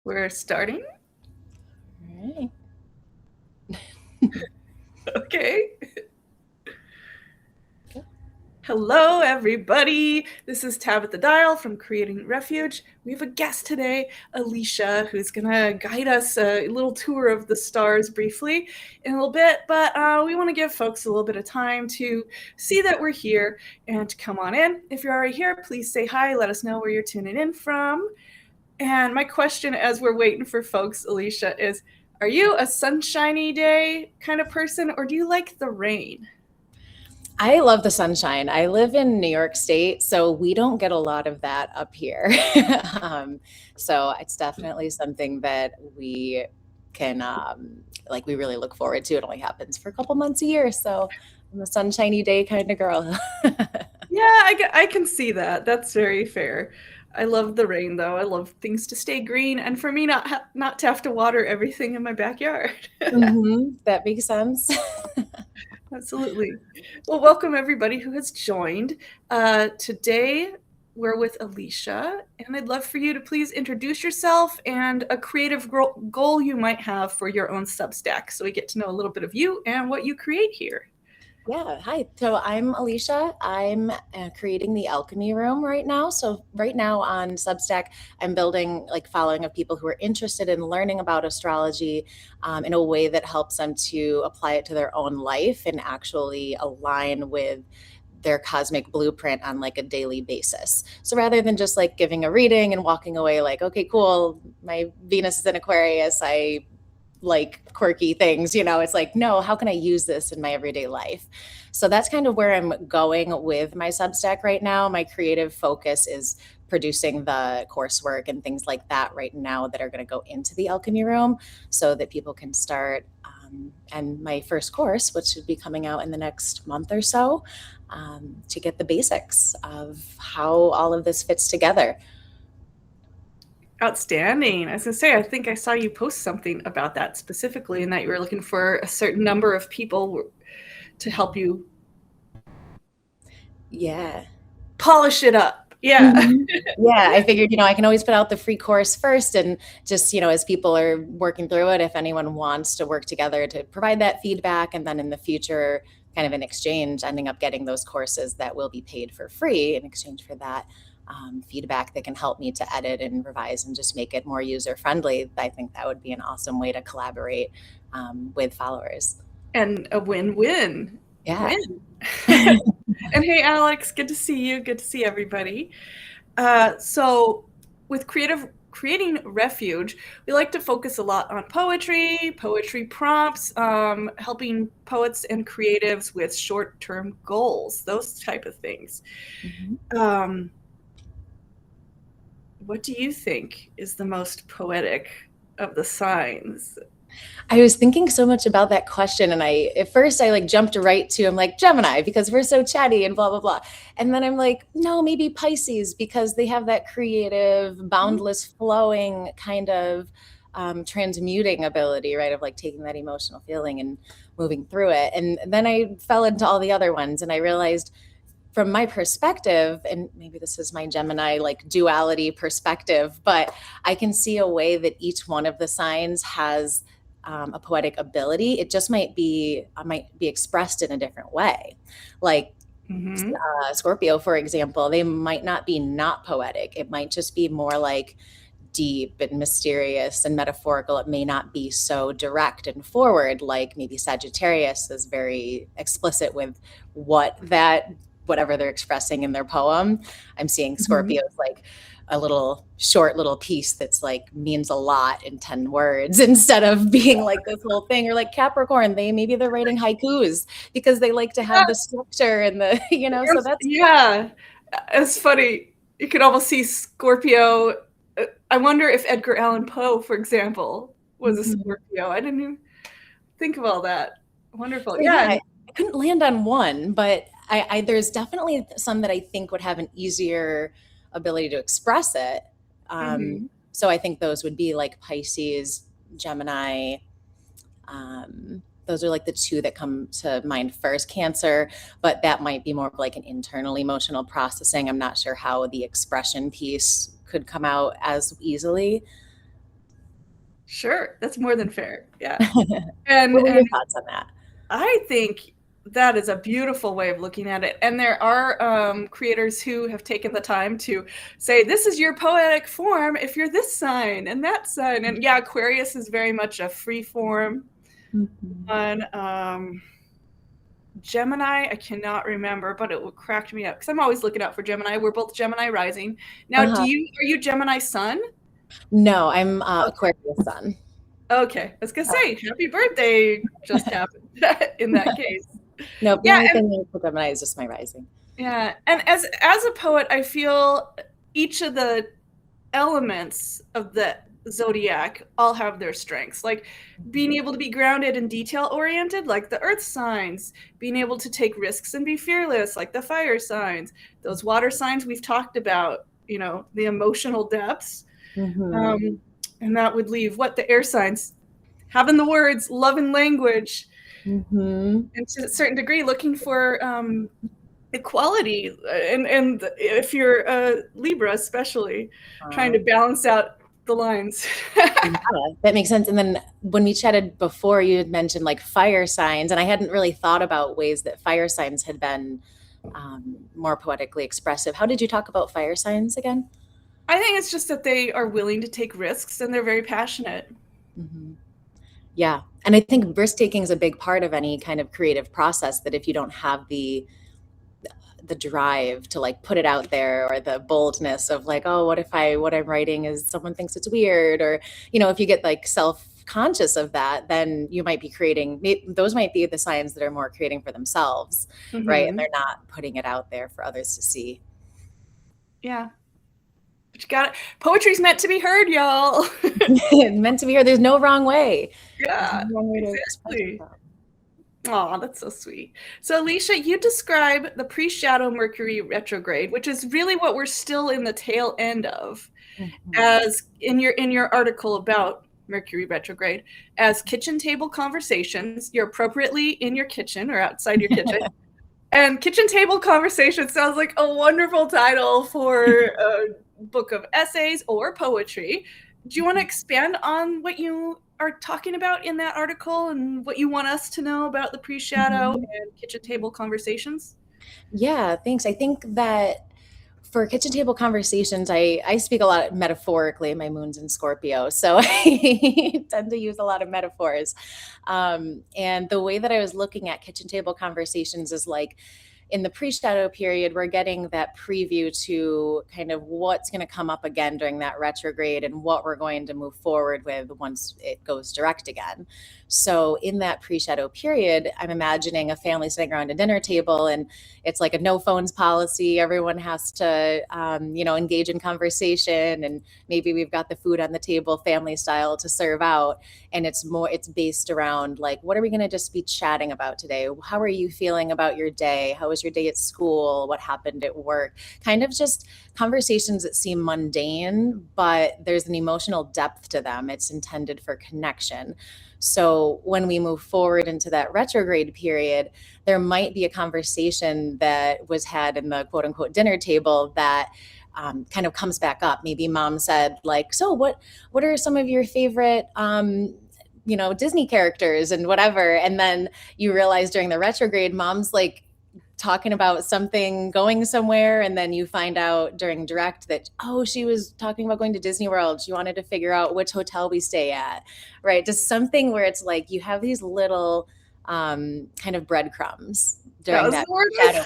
We're starting. All right. Okay. Hello, everybody. This is Tabitha Dial from Creating Refuge. We have a guest today, Alicia, who's going to guide us a little tour of the stars briefly in a little bit. But we want to give folks a little bit of time to see that we're here and to come on in. If you're already here, please say hi. Let us know where you're tuning in from. And my question as we're waiting for folks, Alicia, is, are you a sunshiny day kind of person, or do you like the rain? I love the sunshine. I live in New York State, so we don't get a lot of that up here. So it's definitely something that we can, we really look forward to. It only happens for a couple months a year, so I'm a sunshiny day kind of girl. Yeah, I can see that. That's very fair. I love the rain, though. I love things to stay green, and for me not to have to water everything in my backyard. That makes sense. Absolutely. Well, welcome everybody who has joined. Today, we're with Alicia, and I'd love for you to please introduce yourself and a creative goal you might have for your own Substack, so we get to know a little bit of you and what you create here. Yeah, hi. So I'm Alicia. I'm creating the Alchemy Room right now. So right now on Substack, I'm building following of people who are interested in learning about astrology in a way that helps them to apply it to their own life and actually align with their cosmic blueprint on a daily basis. So rather than just giving a reading and walking away okay, cool, my Venus is in Aquarius, I quirky things, it's no, how can I use this in my everyday life? So that's kind of where I'm going with my Substack right now. My creative focus is producing the coursework and things like that right now that are going to go into the Alchemy Room so that people can start. And my first course, which should be coming out in the next month or so, to get the basics of how all of this fits together. Outstanding. I was going to say, I think I saw you post something about that specifically, and that you were looking for a certain number of people to help you. Yeah. Polish it up. Yeah. Yeah. I figured, I can always put out the free course first and just, as people are working through it, if anyone wants to work together to provide that feedback, and then in the future, kind of in exchange, ending up getting those courses that will be paid for free in exchange for that. Feedback that can help me to edit and revise and just make it more user-friendly. I think that would be an awesome way to collaborate with followers. And a win-win. Yeah. Win. And hey, Alex, good to see you. Good to see everybody. So with Creating Refuge, we like to focus a lot on poetry prompts, helping poets and creatives with short-term goals, those type of things. What do you think is the most poetic of the signs? I was thinking so much about that question, and at first I jumped right to, I'm Gemini, because we're so chatty and blah, blah, blah. And then I'm no, maybe Pisces, because they have that creative, boundless, flowing kind of transmuting ability, right? Of taking that emotional feeling and moving through it. And then I fell into all the other ones, and I realized from my perspective, and maybe this is my Gemini duality perspective, but I can see a way that each one of the signs has a poetic ability. It just might be expressed in a different way. Scorpio, for example, they might not be not poetic. It might just be more deep and mysterious and metaphorical. It may not be so direct and forward. Maybe Sagittarius is very explicit with whatever they're expressing in their poem. I'm seeing Scorpios a short little piece that's means a lot in 10 words instead of being this whole thing. Or Capricorn, maybe they're writing haikus because they like to have the structure and the, so that's. Yeah, it's funny. You could almost see Scorpio. I wonder if Edgar Allan Poe, for example, was a Scorpio. I didn't even think of all that. Wonderful. So, yeah. I couldn't land on one, but I there's definitely some that I think would have an easier ability to express it. So I think those would be Pisces, Gemini. Those are the two that come to mind first. Cancer, but that might be more of an internal emotional processing. I'm not sure how the expression piece could come out as easily. Sure, that's more than fair. Yeah. What were And your thoughts on that? I think that is a beautiful way of looking at it. And there are creators who have taken the time to say, this is your poetic form if you're this sign and that sign. And yeah, Aquarius is very much a free form one. Gemini, I cannot remember, but it cracked me up because I'm always looking out for Gemini. We're both Gemini rising. Now, are you Gemini sun? No, I'm Aquarius sun. Okay, I was gonna say happy birthday just happened in that case. No, the Yeah, only and thing for Gemini is just my rising. yeah, and as a poet, I feel each of the elements of the zodiac all have their strengths. Like being able to be grounded and detail oriented, like the earth signs, being able to take risks and be fearless, like the fire signs, those water signs we've talked about, you know, the emotional depths. And that would leave what the air signs having the words love and language, and to a certain degree looking for equality, and if you're a Libra especially, trying to balance out the lines. Yeah, that makes sense. And then when we chatted before, you had mentioned like fire signs, and I hadn't really thought about ways that fire signs had been more poetically expressive. How did you talk about fire signs again? I think it's just that they are willing to take risks and they're very passionate. Yeah. And I think risk taking is a big part of any kind of creative process, that if you don't have the drive to like put it out there, or the boldness of like, oh, what I'm writing is someone thinks it's weird, or, you know, if you get like self-conscious of that, then you might be creating, those might be the signs that are more creating for themselves, right? And they're not putting it out there for others to see. Yeah. But you got it. Poetry's meant to be heard, y'all. Meant to be heard. There's no wrong way. Yeah, no wrong way exactly. Oh, that's so sweet. So, Alicia, you describe the pre-shadow Mercury retrograde, which is really what we're still in the tail end of, as in your article about Mercury retrograde, as kitchen table conversations. You're appropriately in your kitchen or outside your kitchen. And kitchen table conversation sounds like a wonderful title for a book of essays or poetry. Do you want to expand on what you are talking about in that article and what you want us to know about the pre-shadow and kitchen table conversations? Yeah, thanks. I think that for kitchen table conversations, I speak a lot metaphorically. My moon's in Scorpio, so I tend to use a lot of metaphors. And the way that I was looking at kitchen table conversations is like, in the pre-shadow period, we're getting that preview to kind of what's going to come up again during that retrograde and what we're going to move forward with once it goes direct again. So in that pre-shadow period, I'm imagining a family sitting around a dinner table, and it's like a no phones policy. Everyone has to, engage in conversation, and maybe we've got the food on the table, family style, to serve out. And it's based around like, what are we going to just be chatting about today? How are you feeling about your day? How was your day at school? What happened at work? Kind of just conversations that seem mundane, but there's an emotional depth to them. It's intended for connection. So when we move forward into that retrograde period, there might be a conversation that was had in the quote unquote dinner table that kind of comes back up. Maybe mom said like, so what are some of your favorite, Disney characters and whatever. And then you realize during the retrograde, mom's like talking about something going somewhere, and then you find out during direct that, oh, she was talking about going to Disney World. She wanted to figure out which hotel we stay at, right? Just something where it's like you have these little kind of breadcrumbs during that shadow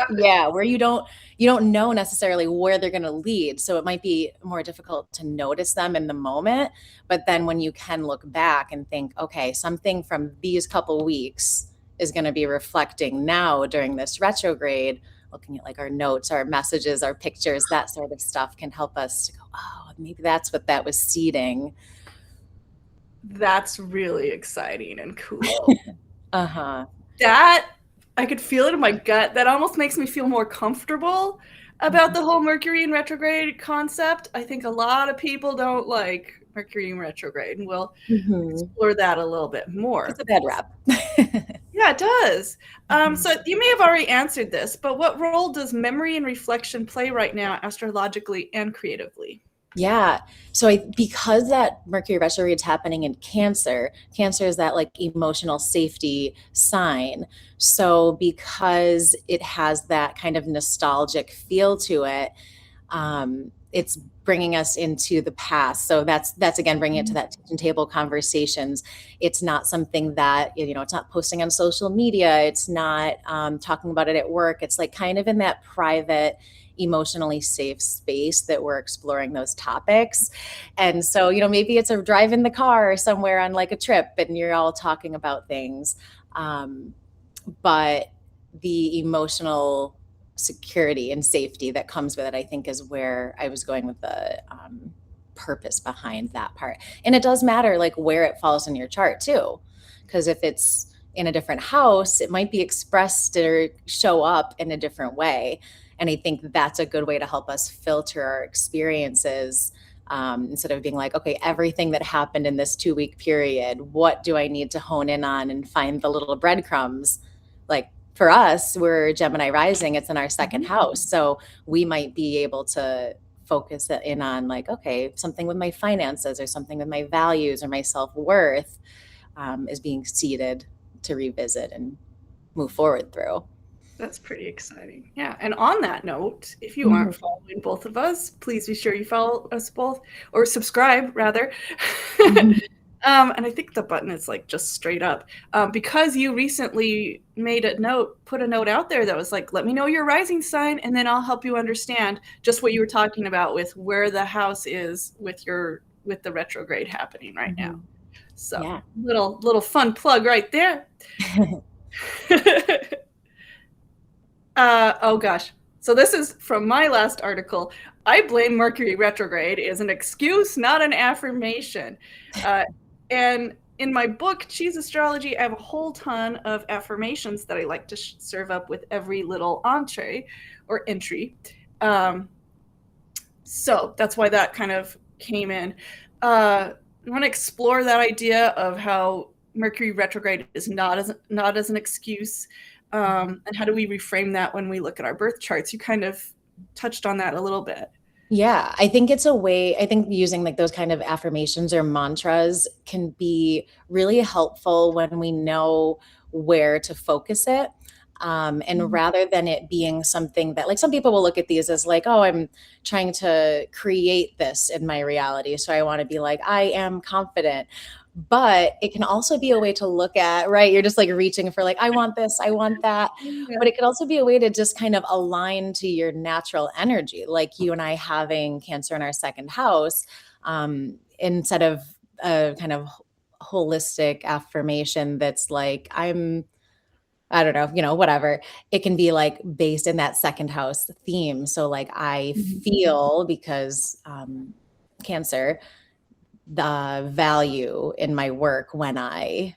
period. Yeah, where you don't know necessarily where they're going to lead, so it might be more difficult to notice them in the moment. But then when you can look back and think, okay, something from these couple weeks is going to be reflecting now during this retrograde, looking at like our notes, our messages, our pictures, that sort of stuff can help us to go, oh, maybe that's what that was seeding. That's really exciting and cool. That, I could feel it in my gut. That almost makes me feel more comfortable about the whole Mercury in retrograde concept. I think a lot of people don't like Mercury in retrograde, and we'll explore that a little bit more. It's a bad rap. Yeah, it does. So you may have already answered this, but what role does memory and reflection play right now, astrologically and creatively? Yeah. So because that Mercury retrograde is happening in Cancer, Cancer is that like emotional safety sign. So because it has that kind of nostalgic feel to it, it's bringing us into the past. So that's again bringing it to that kitchen table conversations. It's not something that it's not posting on social media. It's not talking about it at work. It's like kind of in that private, emotionally safe space that we're exploring those topics. And so maybe it's a drive in the car or somewhere on like a trip, and you're all talking about things. Um, but the emotional security and safety that comes with it, I think, is where I was going with the purpose behind that part. And it does matter like where it falls in your chart too, because if it's in a different house, it might be expressed or show up in a different way. And I think that's a good way to help us filter our experiences, instead of being like, okay, everything that happened in this 2 week period, what do I need to hone in on and find the little breadcrumbs? Like for us, we're Gemini rising, it's in our second house. So we might be able to focus it in on like, okay, something with my finances or something with my values or my self-worth, is being seeded to revisit and move forward through. That's pretty exciting. Yeah. And on that note, if you Mhm. aren't following both of us, please be sure you follow us both, or subscribe rather. Mhm. And I think the button is like just straight up, because you recently made a note, put a note out there that was like, let me know your rising sign, and then I'll help you understand just what you were talking about with where the house is with the retrograde happening right now. Mhm. So Yeah. little fun plug right there. Oh gosh. So this is from my last article. I blame Mercury retrograde is an excuse, not an affirmation. Uh, and in my book, Cheese Astrology, I have a whole ton of affirmations that I like to serve up with every little entree or entry. Um, so that's why that kind of came in. I want to explore that idea of how Mercury retrograde is not as an excuse, and how do we reframe that when we look at our birth charts? You kind of touched on that a little bit. Yeah, I think it's a way, I think using like those kind of affirmations or mantras can be really helpful when we know where to focus it. And rather than it being something that, like, some people will look at these as like, oh, I'm trying to create this in my reality. So I want to be like, I am confident. But it can also be a way to look at, right? You're just like reaching for, like, I want this, I want that. But Yeah. it could also be a way to just kind of align to your natural energy, like you and I having Cancer in our second house, instead of a kind of holistic affirmation that's like, I don't know, whatever. It can be like based in that second house theme. So, like, I Mhm. feel because Cancer, the value in my work when I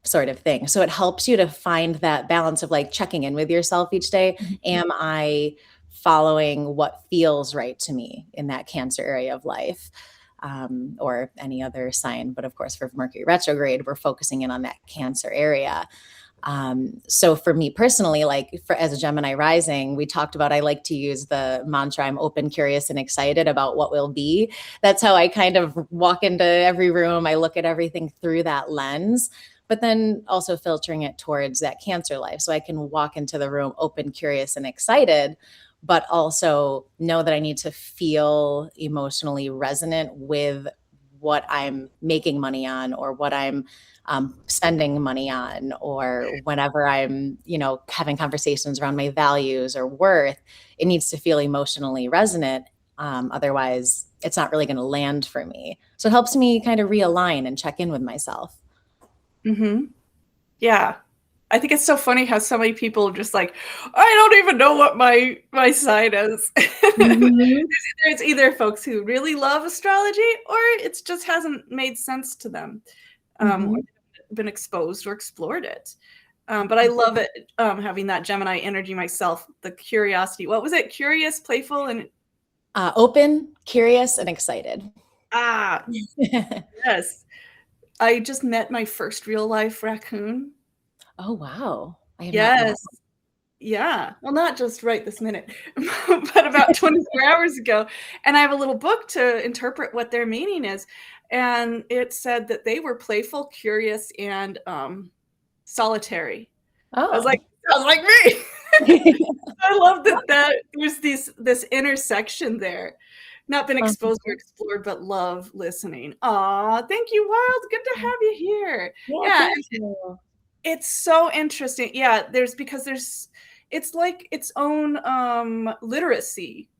sort of thing. So it helps you to find that balance of like checking in with yourself each day. Am I following what feels right to me in that Cancer area of life? Or any other sign. But of course, for Mercury retrograde, we're focusing in on that Cancer area. So for me personally, like as a Gemini rising, we talked about, I like to use the mantra, I'm open, curious, and excited about what will be. That's how I kind of walk into every room. I look at everything through that lens, but then also filtering it towards that Cancer life. So I can walk into the room open, curious, and excited, but also know that I need to feel emotionally resonant with what I'm making money on, or what I'm spending money on, or whenever I'm, having conversations around my values or worth, it needs to feel emotionally resonant. Otherwise, it's not really going to land for me. So it helps me kind of realign and check in with myself. Mm-hmm. Yeah. I think it's so funny how so many people are just like, I don't even know what my sign is. Mhm. There's either folks who really love astrology, or it just hasn't made sense to them, or Mhm. been exposed or explored it. But I love it, having that Gemini energy myself, the curiosity. What was it? Curious, playful, and Open, curious, and excited. ah, yes. I just met my first real life raccoon. Oh, wow. I have not met. Yes. Yeah, well, not just right this minute, but about 24 hours ago. And I have a little book to interpret what their meaning is. And it said that they were playful, curious, and solitary. I was like, Oh. sounds like me. I love that there's this intersection there. Not been exposed or explored, but love listening. Aw, thank you, Wild. Good to have you here. Yeah, Yeah, thank you. it's so interesting. Yeah, there's it's like its own literacy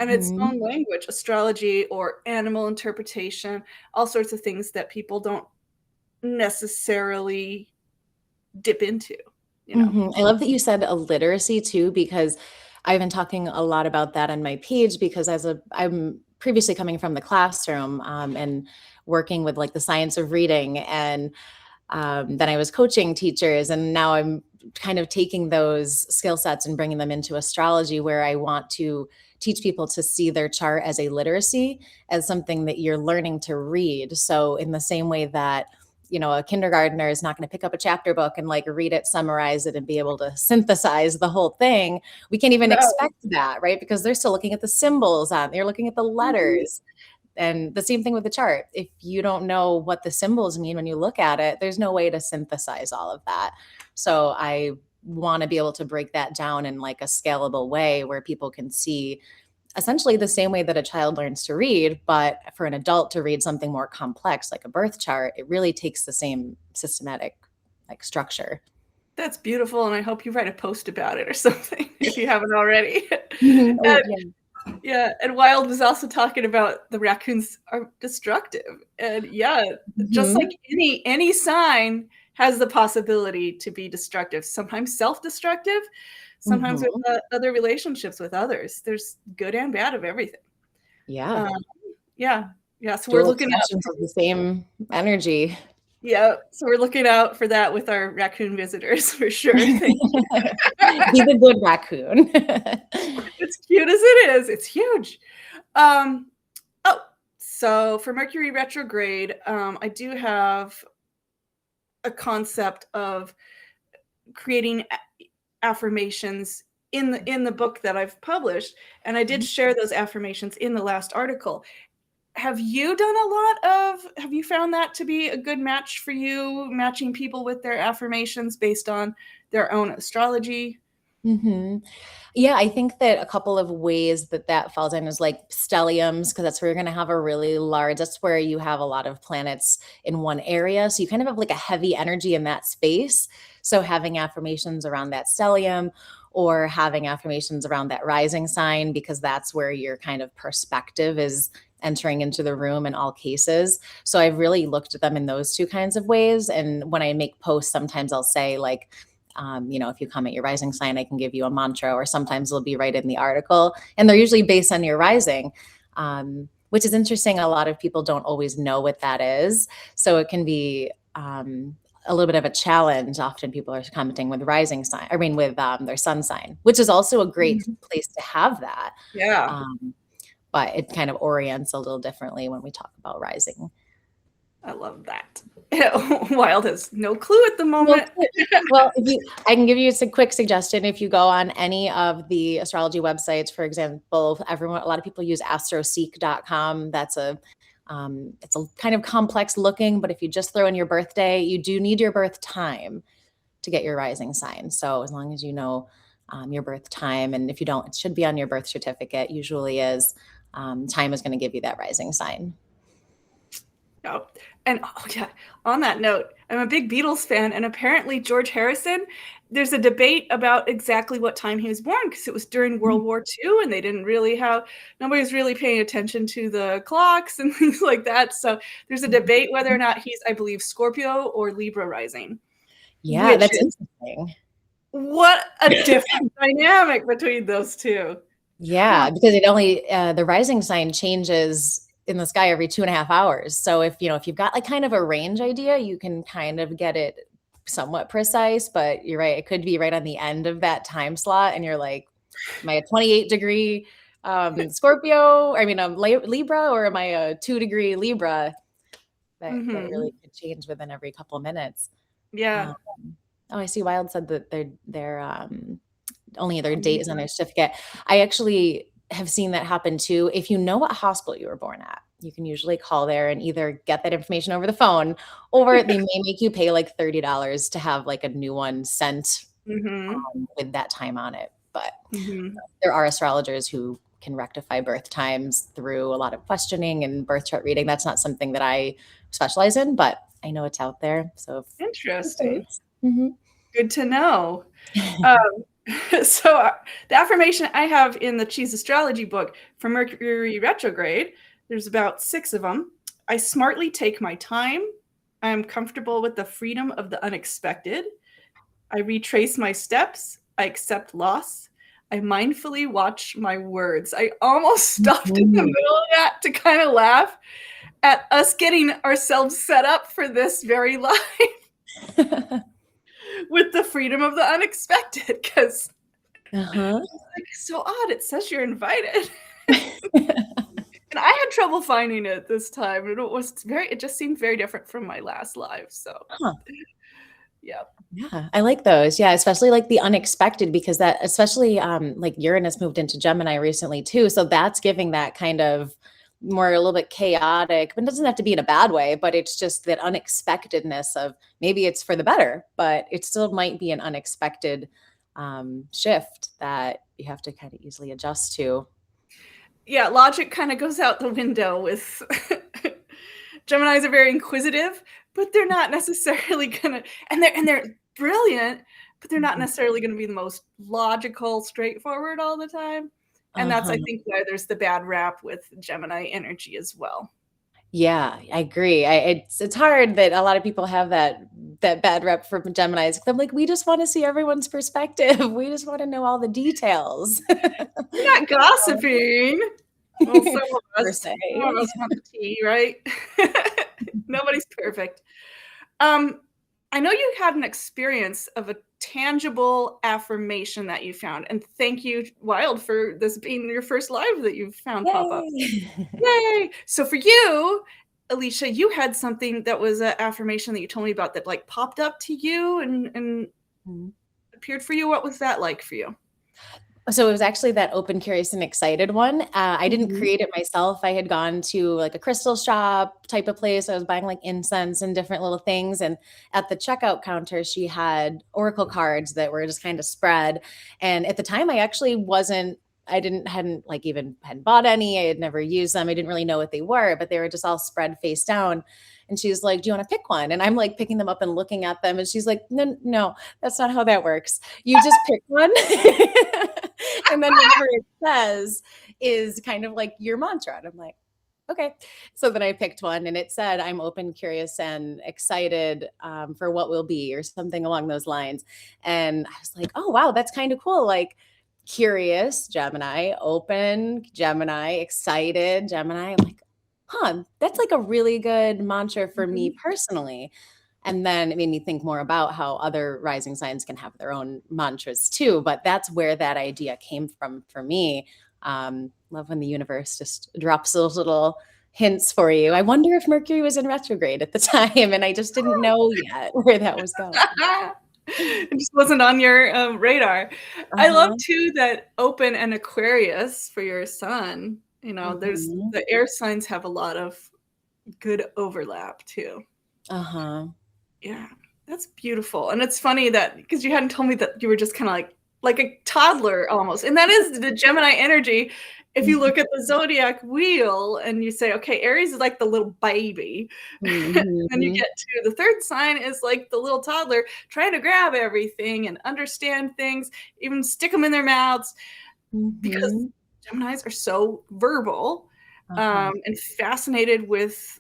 and its Mhm. own language, astrology or animal interpretation, all sorts of things that people don't necessarily dip into, you know. I love that you said illiteracy too, because I've been talking a lot about that on my page because I'm previously coming from the classroom and working with like the science of reading, and then I was coaching teachers, and now I'm kind of taking those skill sets and bringing them into astrology, where I want to teach people to see their chart as a literacy, as something that you're learning to read. So in the same way that a kindergartner is not going to pick up a chapter book and like read it, summarize it, and be able to synthesize the whole thing, we can't even No. expect that, right? Because they're still looking at the symbols on, they're looking at the Mhm. letters. And the same thing with the chart. If you don't know what the symbols mean when you look at it, there's no way to synthesize all of that. So I want to be able to break that down in like a scalable way where people can see essentially the same way that a child learns to read, but for an adult to read something more complex like a birth chart, it really takes the same systematic like structure. That's beautiful, and I hope you write a post about it or something if you haven't already. Oh, And yeah. yeah, and Wild was also talking about the raccoons are destructive. And yeah, just like Mhm. any sign has the possibility to be destructive, sometimes self-destructive, sometimes with Mhm. other relationships with others. There's good and bad of everything. Yeah. Um, yeah, yeah. So we're Dual looking out. expressions of the same energy. Yeah, so we're looking out for that with our raccoon visitors for sure. Thank you. Be the good raccoon. It's cute as it is. It's huge. Um, oh, so for Mercury retrograde, I do have a concept of creating affirmations in the book that I've published, and I did share those affirmations in the last article. Have you done a lot of have you found that to be a good match for you, matching people with their affirmations based on their own astrology? Mhm. Yeah, I think that a couple of ways that that falls in is like stelliums, because that's where you're going to have a really large, that's where you have a lot of planets in one area. So you kind of have like a heavy energy in that space. So having affirmations around that stellium or having affirmations around that rising sign, because that's where your kind of perspective is entering into the room in all cases. So I've really looked at them in those two kinds of ways. And when I make posts, sometimes I'll say, like, if you comment your rising sign, I can give you a mantra, or sometimes it'll be right in the article. And they're usually based on your rising, which is interesting. A lot of people don't always know what that is. So it can be a little bit of a challenge. Often people are commenting with rising sign, I mean, with their sun sign, which is also a great Mhm. place to have that. Yeah, Um, but it kind of orients a little differently when we talk about rising. I love that. Wild has no clue at the Well, moment. good. Well, I can give you a quick suggestion. If you go on any of the astrology websites, for example, a lot of people use astroseek.com. It's a kind of complex looking, but if you just throw in your birthday, you do need your birth time to get your rising sign. So as long as you know your birth time, and if you don't, it should be on your birth certificate. Usually is. Time is going to give you that rising sign. Oh, and oh yeah, on that note, I'm a big Beatles fan, and apparently George Harrison, there's a debate about exactly what time he was born because it was during World War II, and they didn't really have nobody was really paying attention to the clocks and things like that. So there's a debate whether or not he's, I believe, Scorpio or Libra rising, Yeah, which that's is interesting. what a different dynamic between those two. Huh. Yeah, because the rising sign changes in the sky every 2.5 hours. So if you've got like kind of a range idea, you can kind of get it somewhat precise, but you're right, it could be right on the end of that time slot. And you're like, am I a 28-degree Scorpio? I mean, Libra, or am I a 2-degree Libra? That really Hmm. could change within every couple of minutes. Yeah. Um, oh, I see Wild said that their only their date is on their certificate. I actually have seen that happen too. If you know what hospital you were born at, you can usually call there and either get that information over the phone, or they may make you pay like $30 to have like a new one sent with that time on it. But there are astrologers who can rectify birth times through a lot of questioning and birth chart reading. That's not something that I specialize in, but I know it's out there. So Interesting. Good to know. So the affirmation I have in the Cheese Astrology book for Mercury Retrograde, there's about 6 of them. I smartly take my time. I am comfortable with the freedom of the unexpected. I retrace my steps. I accept loss. I mindfully watch my words. I almost stopped in the middle of that to kind of laugh at us getting ourselves set up for this very life with the freedom of the unexpected, because it's like so odd. It says you're invited. And I had trouble finding it this time. It just seemed very different from my last live. So yeah. Yeah, I like those. Yeah, especially like the unexpected, because that, especially like Uranus moved into Gemini recently too. So that's giving that kind of more a little bit chaotic, but it doesn't have to be in a bad way, but it's just that unexpectedness of maybe it's for the better, but it still might be an unexpected shift that you have to kind of easily adjust to. Yeah, logic kind of goes out the window with Geminis are very inquisitive, but they're not necessarily gonna, and they're brilliant, but they're not necessarily going to be the most logical, straightforward all the time. And that's, I think, why there's the bad rap with Gemini energy as well. Yeah, I agree. It's hard that a lot of people have that bad rep for Geminis. I'm like, we just want to see everyone's perspective. We just want to know all the details. We're not gossiping. Well, some of us want the tea, right? Nobody's perfect. I know you had an experience of a tangible affirmation that you found, and thank you, Wild, for this being your first live that you've found pop up. Yay! So for you, Alicia, you had something that was an affirmation that you told me about that like popped up to you and appeared for you. What was that like for you? So it was actually that open, curious, and excited one. I didn't create it myself. I had gone to like a crystal shop type of place. I was buying like incense and different little things. And at the checkout counter, she had oracle cards that were just kind of spread. And at the time, I actually hadn't bought any. I had never used them. I didn't really know what they were, but they were just all spread face down. And she's like, do you want to pick one? And I'm like picking them up and looking at them. And she's like, no, that's not how that works. You just pick one. And then whatever it says is kind of like your mantra. And I'm like, okay. So then I picked one and it said, I'm open, curious, and excited for what will be, or something along those lines. And I was like, oh, wow, that's kind of cool. Like, curious, Gemini; open, Gemini; excited, Gemini. I'm like, that's like a really good mantra for me personally. And then it made me think more about how other rising signs can have their own mantras too. But that's where that idea came from for me. Love when the universe just drops those little hints for you. I wonder if Mercury was in retrograde at the time, and I just didn't know yet where that was going. It just wasn't on your radar. I love too that open and Aquarius for your sun. You know, there's the air signs have a lot of good overlap too. Yeah, that's beautiful. And it's funny that because you hadn't told me that you were just kind of like a toddler almost. And that is the Gemini energy. If you look at the zodiac wheel and you say, okay, Aries is like the little baby. And then you get to the third sign is like the little toddler trying to grab everything and understand things, even stick them in their mouths, because Geminis are so verbal and fascinated with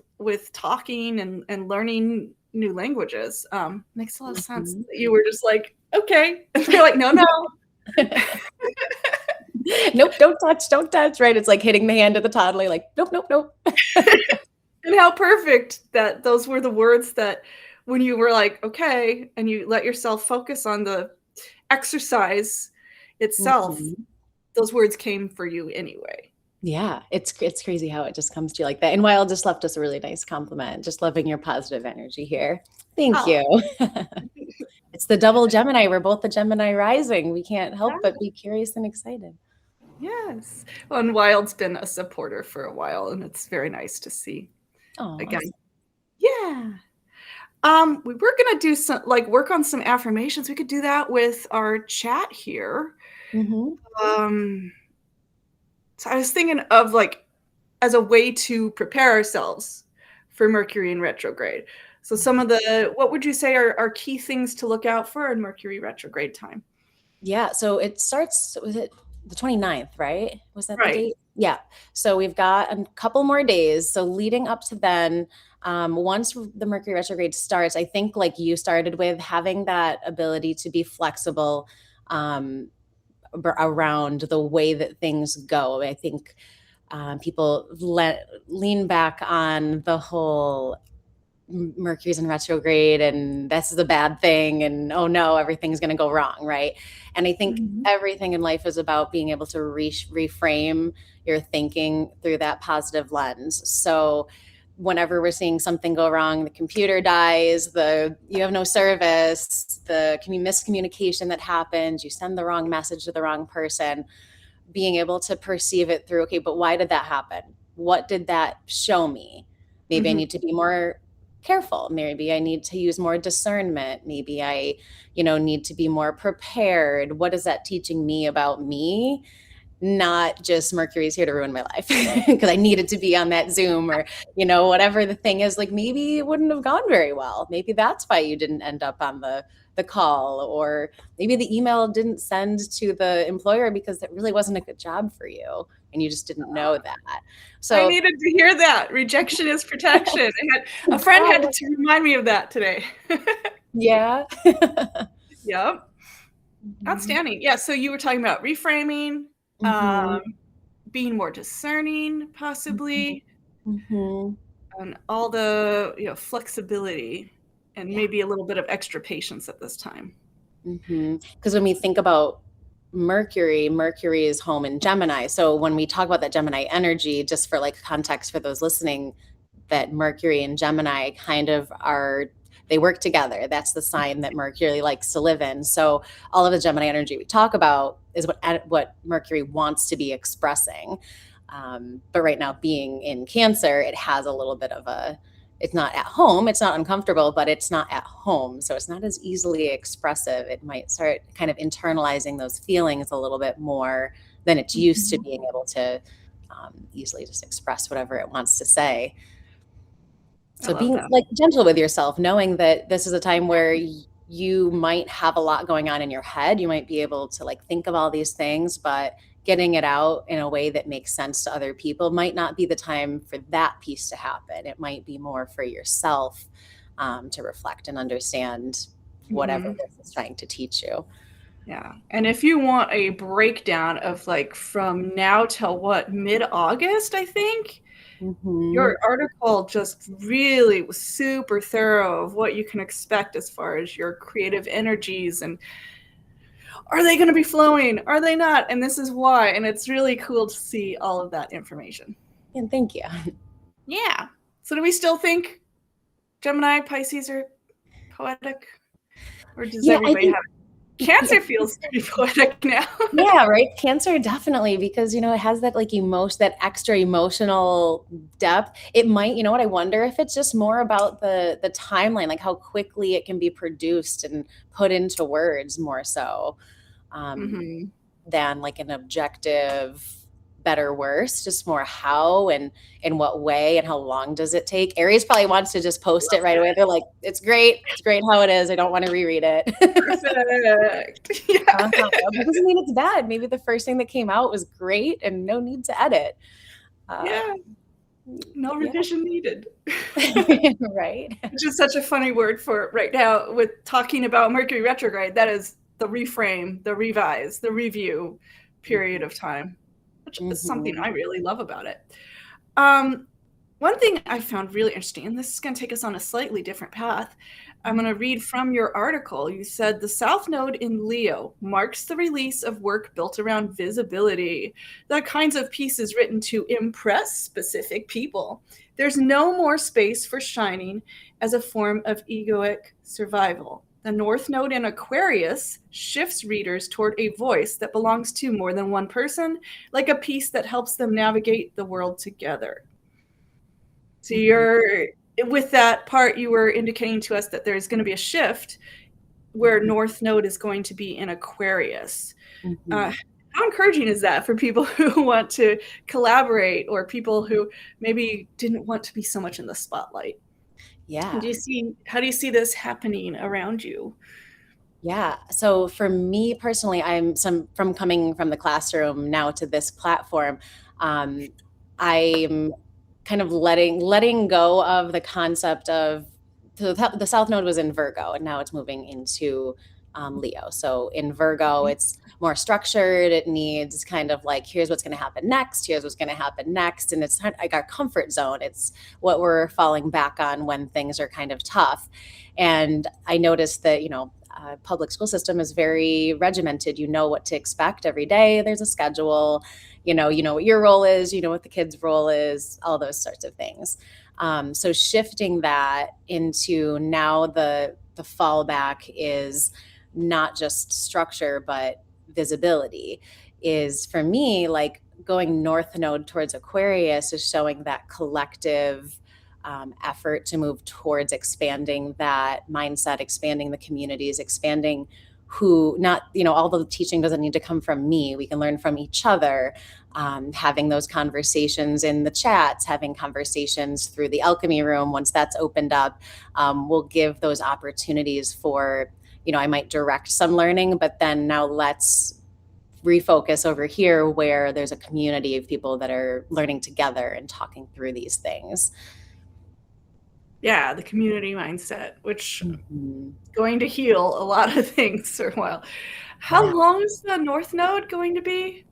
talking and learning new languages. Makes a lot of sense that you were just like, okay. And you're like, no. Nope, don't touch, right? It's like hitting the hand of the toddler, like, nope. And how perfect that those were the words that when you were like, okay, and you let yourself focus on the exercise itself, those words came for you anyway. Yeah, it's crazy how it just comes to you like that. And Wild just left us a really nice compliment. Just loving your positive energy here. Thank Oh, you. It's the double Gemini. We're both the Gemini rising. We can't help but be curious and excited. yes. Well, and Wild's been a supporter for a while, and it's very nice to see Oh, again. Yeah. We were gonna do some work on some affirmations. We could do that with our chat here. mm-hmm. Um, so I was thinking of as a way to prepare ourselves for Mercury in retrograde. So some of what would you say are key things to look out for in Mercury retrograde time? Yeah, so it starts, was it the 29th, right? Was that the Right. date? Yeah. So we've got a couple more days. So leading up to then, once the Mercury retrograde starts, I think like you started with having that ability to be flexible um, around the way that things go. I think people lean back on the whole Mercury's in retrograde and this is a bad thing and oh no, everything's going to go wrong, right? And I think Mhm. everything in life is about being able to reframe your thinking through that positive lens. So whenever we're seeing something go wrong, the computer dies, you have no service, the miscommunication that happens, you send the wrong message to the wrong person, being able to perceive it through, okay, but why did that happen? What did that show me? Maybe I Mhm. need to be more careful. Maybe I need to use more discernment. Maybe I, need to be more prepared. What is that teaching me about me? Not just Mercury's here to ruin my life because I needed to be on that Zoom or, whatever the thing is, like maybe it wouldn't have gone very well. Maybe that's why you didn't end up on the call, or maybe the email didn't send to the employer because it really wasn't a good job for you and you just didn't know that. I So, needed to hear that. Rejection is protection. A friend had oh, to remind me of that today. yeah. Yep. Mhm. Outstanding. Yeah. So you were talking about reframing, Mhm. um, being more discerning, possibly, Mhm. and all the flexibility, and Yeah. maybe a little bit of extra patience at this time. Because when we think about Mercury is home in Gemini. So when we talk about that Gemini energy, just for like context for those listening, that Mercury and Gemini kind of they work together. That's the sign that Mercury likes to live in. So all of the Gemini energy we talk about is what Mercury wants to be expressing. But right now, being in Cancer, it has a little bit of it's not at home, it's not uncomfortable, but it's not at home. So it's not as easily expressive. It might start kind of internalizing those feelings a little bit more than it's used to Mhm. being able to easily just express whatever it wants to say. I So love being that. like gentle with yourself, knowing that this is a time where you might have a lot going on in your head. You might be able to like think of all these things, but getting it out in a way that makes sense to other people might not be the time for that piece to happen. It might be more for yourself to reflect and understand whatever Mhm. this is trying to teach you. Yeah. And if you want a breakdown of from now till mid-August, I think, Mm-hmm. your article just really was super thorough of what you can expect as far as your creative energies, and are they going to be flowing? Are they not? And this is why. And it's really cool to see all of that information. And thank you. Yeah. So do we still think Gemini, Pisces are poetic? Or does Yeah, I everybody have think Cancer feels pretty poetic now. yeah, right. Cancer definitely because it has that like emotion, that extra emotional depth. It might, what I wonder if it's just more about the timeline, like how quickly it can be produced and put into words more so um, Mhm. than like an objective better worse, just more how and in what way and how long does it take. Aries probably wants to just post it right away. They're like, it's great how it is. I don't want to reread it. Perfect. Yeah. That doesn't mean it's bad. Maybe the first thing that came out was great and no need to edit. Uh, Yeah. No yeah, revision needed. right. Which is such a funny word for it right now with talking about Mercury retrograde. That is the reframe, the revise, the review period of time, which is something Mm-hmm. I really love about it. Um, One thing I found really interesting, and this is going to take us on a slightly different path. I'm going to read from your article. You said the South Node in Leo marks the release of work built around visibility, the kinds of pieces written to impress specific people. There's no more space for shining as a form of egoic survival. The North Node in Aquarius shifts readers toward a voice that belongs to more than one person, like a piece that helps them navigate the world together. So you're with that part, you were indicating to us that there's going to be a shift where North Node is going to be in Aquarius. How encouraging is that for people who want to collaborate or people who maybe didn't want to be so much in the spotlight? Yeah. How do you see this happening around you? Yeah. So for me personally, from coming from the classroom now to this platform, I'm kind of letting go of the concept of the South Node was in Virgo, and now it's moving into Leo. So in Virgo, it's more structured. It needs kind of like, here's what's going to happen next. Here's what's going to happen next. And it's like our comfort zone. It's what we're falling back on when things are kind of tough. And I noticed that, public school system is very regimented. You know what to expect every day. There's a schedule. You know what your role is. You know what the kid's role is. All those sorts of things. So shifting that into now the fallback is not just structure, but visibility is for me, like going North Node towards Aquarius is showing that collective effort to move towards expanding that mindset, expanding the communities, expanding all the teaching doesn't need to come from me. We can learn from each other, having those conversations in the chats, having conversations through the alchemy room. Once that's opened up, we'll give those opportunities for, I might direct some learning, but then now let's refocus over here where there's a community of people that are learning together and talking through these things. Yeah, the community mindset, which is going to heal a lot of things for a while. How long is the North Node going to be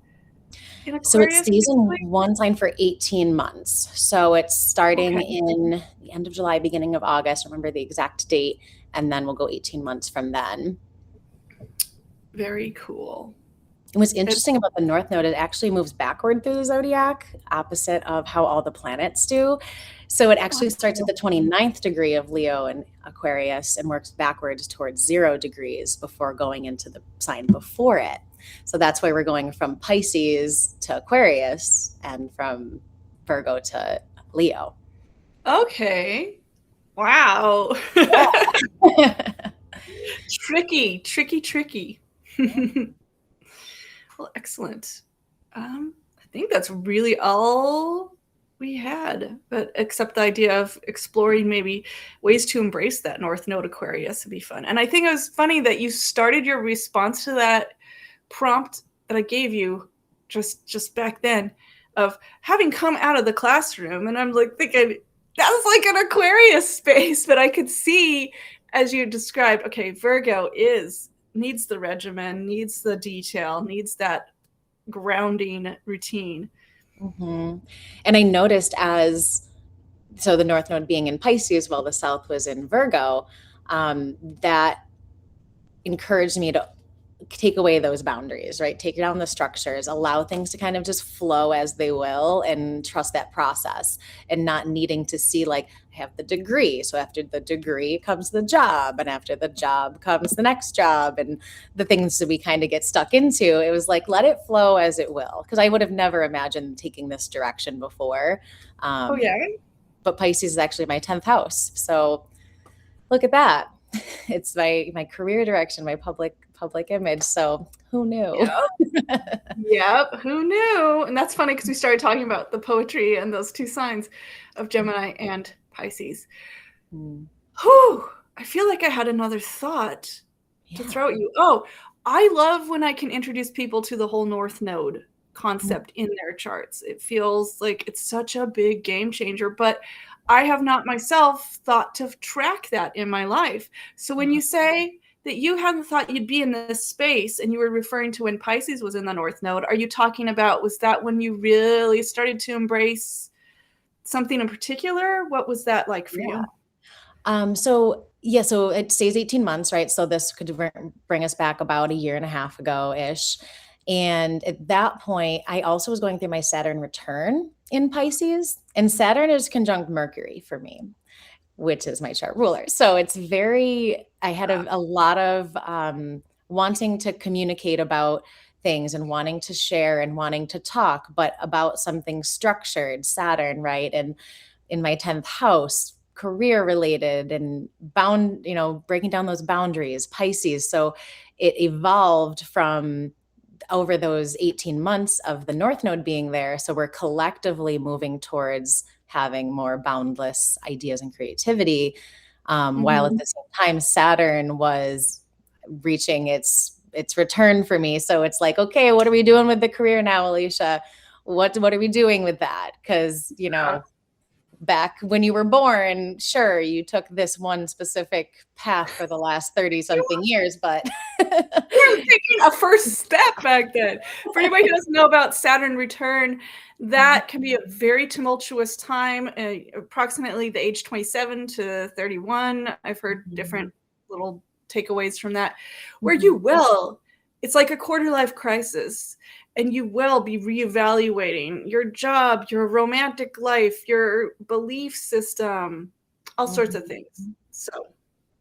in Aquarius? So it stays in one sign for 18 months. So it's starting in the end of July, beginning of August. Remember the exact date. And then we'll go 18 months from then. Very cool. And what's interesting about the North Node, it actually moves backward through the zodiac, opposite of how all the planets do. So it actually starts at the 29th degree of Leo and Aquarius and works backwards towards 0 degrees before going into the sign before it. So that's why we're going from Pisces to Aquarius and from Virgo to Leo. Okay. Wow. Tricky. Well, excellent. I think that's really all we had, but except the idea of exploring maybe ways to embrace that North Node Aquarius would be fun. And I think it was funny that you started your response to that prompt that I gave you just back then of having come out of the classroom. And I'm like thinking, that was like an Aquarius space, but I could see as you described, okay, Virgo needs the regimen, needs the detail, needs that grounding routine. Mm-hmm. And I noticed so the North Node being in Pisces while the South was in Virgo, that encouraged me to take away those boundaries, right? Take down the structures, allow things to kind of just flow as they will and trust that process and not needing to see like, I have the degree. So after the degree comes the job, and after the job comes the next job, and the things that we kind of get stuck into. It was like, let it flow as it will. Because I would have never imagined taking this direction before. But Pisces is actually my 10th house. So look at that. It's my career direction, my public image. So who knew? Yep. Who knew? And that's funny because we started talking about the poetry and those two signs of Gemini and Pisces. Whew, I feel like I had another thought to throw at you. Oh, I love when I can introduce people to the whole North Node concept in their charts. It feels like it's such a big game changer, but I have not myself thought to track that in my life. So when you say that you hadn't thought you'd be in this space and you were referring to when Pisces was in the North Node, are you talking about, was that when you really started to embrace something in particular? What was that like for Yeah. you? So it stays 18 months, right? So this could bring us back about a year and a half ago-ish. And at that point, I also was going through my Saturn return in Pisces, and Saturn is conjunct Mercury for me, which is my chart ruler. So I had a lot of wanting to communicate about things and wanting to share and wanting to talk, but about something structured, Saturn, right? And in my 10th house, career related and breaking down those boundaries, Pisces. So it evolved from over those 18 months of the North Node being there. So we're collectively moving towards having more boundless ideas and creativity. While at the same time, Saturn was reaching its return for me. So it's like, okay, what are we doing with the career now, Alicia? What are we doing with that? Because, back when you were born, sure, you took this one specific path for the last 30 something years, but you were taking a first step back then. For anybody who doesn't know about Saturn return, that can be a very tumultuous time, approximately the age 27 to 31. I've heard different little takeaways from that, where it's like a quarter life crisis, and you will be reevaluating your job, your romantic life, your belief system, all sorts of things. So,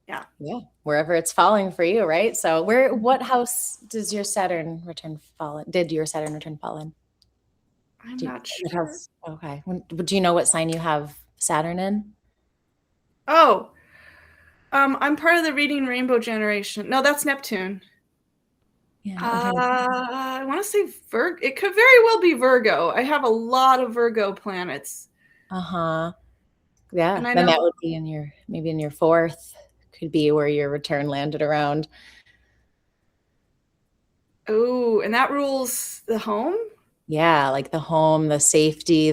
yeah. Yeah, wherever it's falling for you, right? So what house does your Saturn return fall in? Did your Saturn return fall in? I'm not sure. House? Okay. Do you know what sign you have Saturn in? Oh, I'm part of the Reading Rainbow generation. No, that's Neptune. Yeah. I want to say Virgo. It could very well be Virgo. I have a lot of Virgo planets. Uh-huh. Yeah. And I Then know. that would be maybe in your fourth, could be where your return landed around. Oh, and that rules the home? Yeah, like the home, the safety,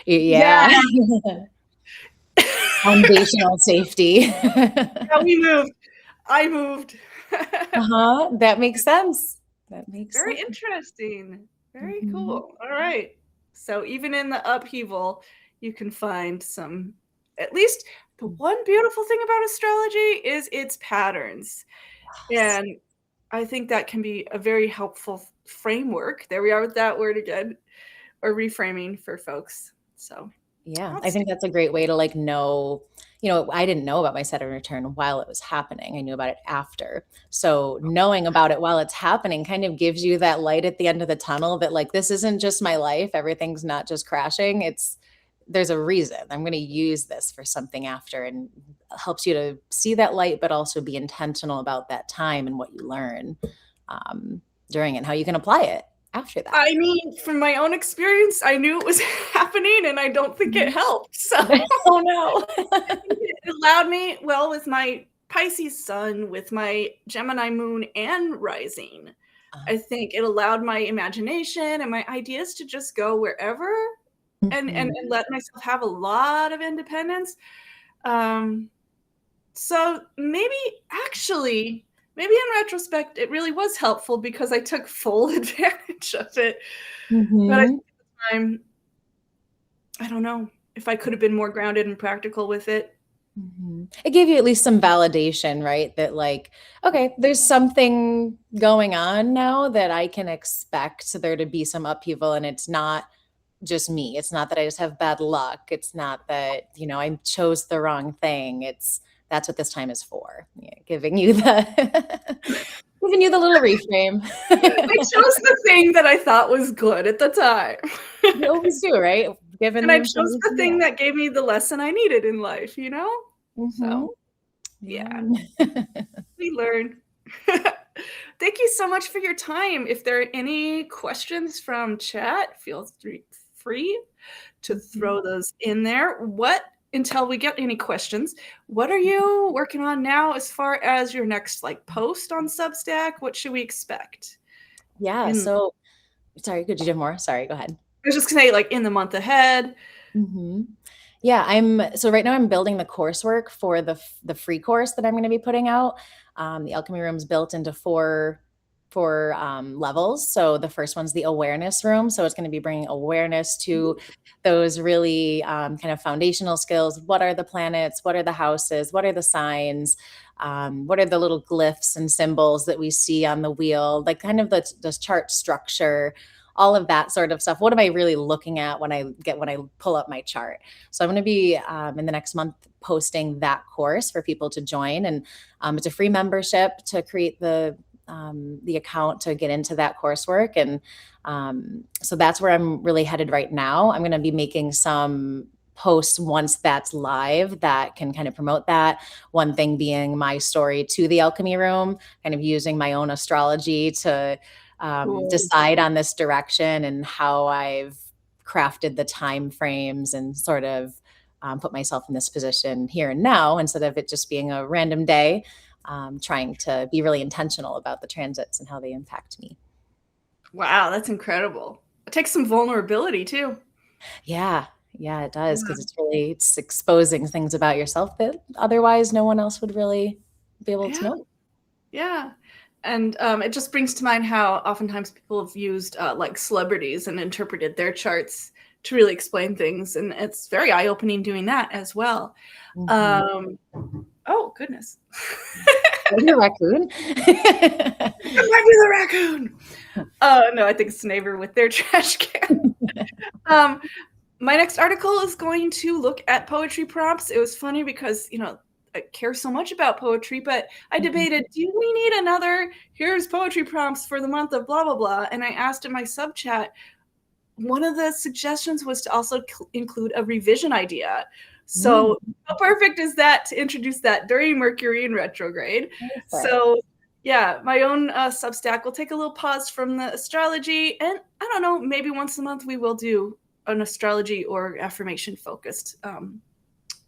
Yeah. foundational safety. Yeah, we moved. I moved. Uh-huh. That makes sense. That makes Very sense. interesting. Very cool. All right. So even in the upheaval, you can find some, at least the one beautiful thing about astrology is its patterns. Yes. And I think that can be a very helpful framework. There we are with that word again, or reframing for folks. So Yeah, I think that's a great way to know, I didn't know about my Saturn return while it was happening. I knew about it after. So knowing about it while it's happening kind of gives you that light at the end of the tunnel that this isn't just my life. Everything's not just crashing. There's a reason. I'm going to use this for something after, and helps you to see that light, but also be intentional about that time and what you learn during it and how you can apply it after that. I mean, from my own experience, I knew it was happening, and I don't think it helped. So, oh no, it allowed me, well, with my Pisces sun, with my Gemini moon and rising, I think it allowed my imagination and my ideas to just go wherever, and let myself have a lot of independence. So maybe in retrospect, it really was helpful because I took full advantage of it. But I think at the time, I don't know if I could have been more grounded and practical with it. It gave you at least some validation, right? That okay, there's something going on now that I can expect there to be some upheaval, and it's not just me. It's not that I just have bad luck. It's not that, I chose the wrong thing. That's what this time is for. Yeah, giving you the little reframe. I chose the thing that I thought was good at the time. You always do, right? And I chose the thing that gave me the lesson I needed in life, So, yeah. We learn. Thank you so much for your time. If there are any questions from chat, feel free to throw those in there. Until we get any questions, what are you working on now as far as your next post on Substack? What should we expect? Yeah. So, sorry, could you do more? Sorry, go ahead. I was just gonna say in the month ahead. Yeah, so right now I'm building the coursework for the free course that I'm going to be putting out. The Alchemy Room's built into 4 levels. So the first one's the awareness room. So it's going to be bringing awareness to those really kind of foundational skills. What are the planets? What are the houses? What are the signs? What are the little glyphs and symbols that we see on the wheel? Like kind of the chart structure, all of that sort of stuff. What am I really looking at when I pull up my chart? So I'm going to be in the next month posting that course for people to join, and it's a free membership to create the account to get into that coursework. And so that's where I'm really headed right now. I'm going to be making some posts once that's live that can kind of promote that. One thing being my story to the alchemy room, kind of using my own astrology to decide on this direction and how I've crafted the time frames and sort of put myself in this position here and now, instead of it just being a random day. Trying to be really intentional about the transits and how they impact me. Wow, that's incredible. It takes some vulnerability too. Yeah, it does, because it's exposing things about yourself that otherwise no one else would really be able to know. Yeah. And it just brings to mind how oftentimes people have used like celebrities and interpreted their charts to really explain things. And it's very eye-opening doing that as well. Oh, goodness. The raccoon. Back to the raccoon. No, I think it's the neighbor with their trash can. My next article is going to look at poetry prompts. It was funny because, I care so much about poetry, but I debated, do we need another, here's poetry prompts for the month of blah, blah, blah. And I asked in my sub chat, one of the suggestions was to also include a revision idea. So how perfect is that to introduce that during Mercury in retrograde? So yeah, my own Substack will take a little pause from the astrology, and I don't know, maybe once a month we will do an astrology or affirmation focused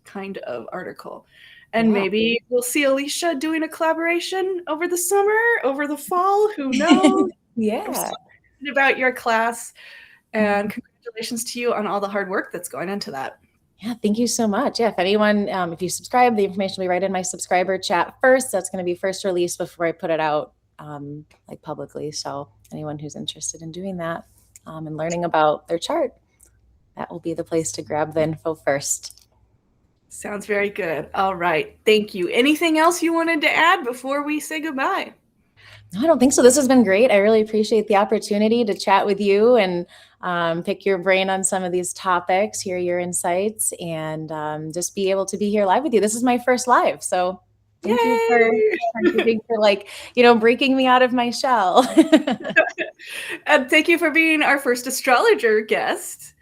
kind of article. And maybe we'll see Alicia doing a collaboration over the summer, over the fall, who knows? Yeah. I'm so excited about your class, and congratulations to you on all the hard work that's going into that. Yeah, thank you so much. Yeah, if anyone, if you subscribe, the information will be right in my subscriber chat first. That's going to be first released before I put it out like publicly. So anyone who's interested in doing that and learning about their chart, that will be the place to grab the info first. Sounds very good. All right. Thank you. Anything else you wanted to add before we say goodbye? No, I don't think so. This has been great. I really appreciate the opportunity to chat with you and pick your brain on some of these topics, hear your insights, and just be able to be here live with you. This is my first live, so thank you for breaking me out of my shell. And thank you for being our first astrologer guest.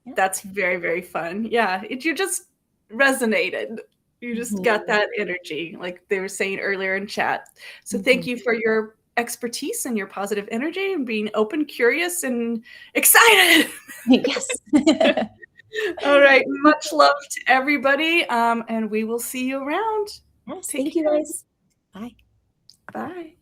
Yeah. That's very, very fun. Yeah, you just resonated. You just got that energy, like they were saying earlier in chat. So thank you for your expertise and your positive energy and being open, curious, and excited. Yes. All right. Much love to everybody. And we will see you around. Yes, thank you guys. Bye. Bye.